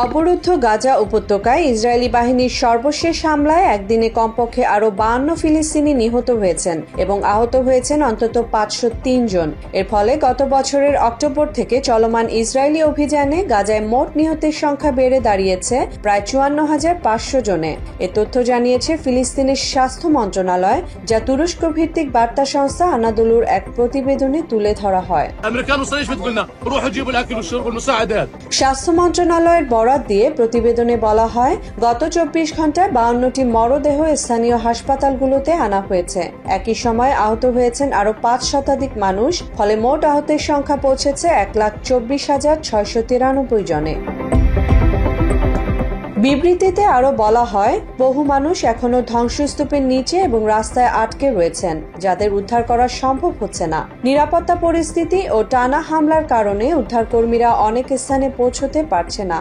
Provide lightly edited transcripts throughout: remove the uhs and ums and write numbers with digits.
অবরুদ্ধ গাজা উপত্যকায় ইসরায়েলি বাহিনীর সর্বশেষ হামলায় একদিনে কমপক্ষে আরও 52 ফিলিস্তিনি নিহত হয়েছেন এবং আহত হয়েছেন অন্তত 503 জন। এর ফলে গত বছরের অক্টোবর থেকে চলমান ইসরায়েলি অভিযানে গাজায় মোট নিহতের সংখ্যা বেড়ে দাঁড়িয়েছে প্রায় 54,500 জনে। এ তথ্য জানিয়েছে ফিলিস্তিনের স্বাস্থ্য মন্ত্রণালয়, যা তুরস্ক ভিত্তিক বার্তা সংস্থা আনাদোলুর এক প্রতিবেদনে তুলে ধরা হয়। স্বাস্থ্য মন্ত্রণালয়ের বরাত দিয়ে প্রতিবেদনে বলা হয়, গত 24 ঘন্টায় 52টি মরদেহ স্থানীয় হাসপাতালগুলোতে আনা হয়েছে। একই সময় আহত হয়েছেন আরও 5 শতাধিক মানুষ, ফলে মোট আহতের সংখ্যা পৌঁছেছে 1,24,693 জনে। বিবৃতিতে আরও বলা হয়, বহু মানুষ এখনও ধ্বংসস্তূপের নিচে এবং রাস্তায় আটকে রয়েছেন, যাদের উদ্ধার করা সম্ভব হচ্ছে না। নিরাপত্তা পরিস্থিতি ও টানা হামলার কারণে উদ্ধারকর্মীরা অনেক স্থানে পৌঁছতে পারছে না।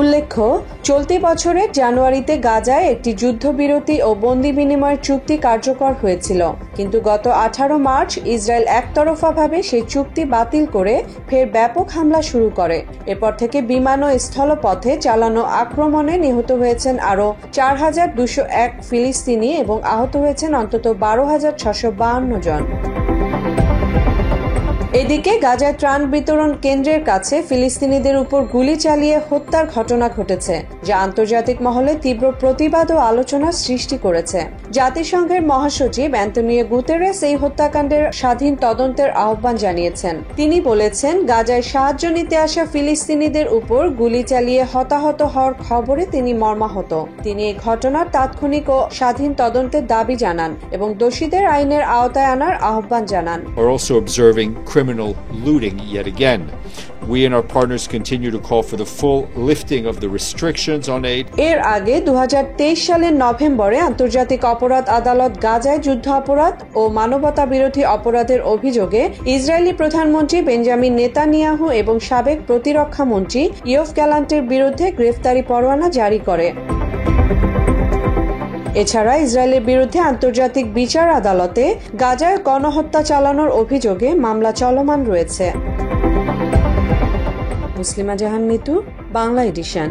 উল্লেখ্য, চলতি বছরের জানুয়ারিতে গাজায় একটি যুদ্ধবিরতি ও বন্দি বিনিময়ের চুক্তি কার্যকর হয়েছিল, কিন্তু গত 18 মার্চ ইসরায়েল একতরফাভাবে সেই চুক্তি বাতিল করে ফের ব্যাপক হামলা শুরু করে। এরপর থেকে বিমান ও স্থলপথে চালানো আক্রমণে নিহত হয়েছেন আরও 4,201 ফিলিস্তিনি এবং আহত হয়েছেন অন্তত 12,652 জন। এদিকে গাজায় ত্রাণ বিতরণ কেন্দ্রের কাছে ফিলিস্তিনিদের উপর গুলি চালিয়ে হত্যার ঘটনা ঘটেছে, যা আন্তর্জাতিক মহলে তীব্র প্রতিবাদ ও আলোচনার সৃষ্টি করেছে। জাতিসংঘের মহাসচিব অ্যান্তোনিও গুতেরেস এই হত্যাকাণ্ডের স্বাধীন তদন্তের আহ্বান জানিয়েছেন। তিনি বলেছেন, গাজায় সাহায্য নিতে আসা ফিলিস্তিনিদের উপর গুলি চালিয়ে হতাহত হওয়ার খবরে তিনি মর্মাহত। তিনি এই ঘটনার তাৎক্ষণিক ও স্বাধীন তদন্তের দাবি জানান এবং দোষীদের আইনের আওতায় আনার আহ্বান জানান। Criminal looting yet again. We and our partners continue to call for the full lifting of the restrictions on aid. এর আগে 2023 সালের নভেম্বরে আন্তর্জাতিক অপরাধ আদালত গাজায় যুদ্ধ অপরাধ ও মানবতা বিরোধী অপরাধের অভিযোগে ইসরায়েলি প্রধানমন্ত্রী বেঞ্জামিন নেতানিয়াহু এবং সাবেক প্রতিরক্ষা মন্ত্রী ইয়োভ গ্যালান্টের বিরুদ্ধে গ্রেফতারি পরোয়ানা জারি করে। এছাড়া ইসরায়েলের বিরুদ্ধে আন্তর্জাতিক বিচার আদালতে গাজায় গণহত্যা চালানোর অভিযোগে মামলা চলমান রয়েছে। মুসলিমা জাহান নিতু, বাংলা এডিশন।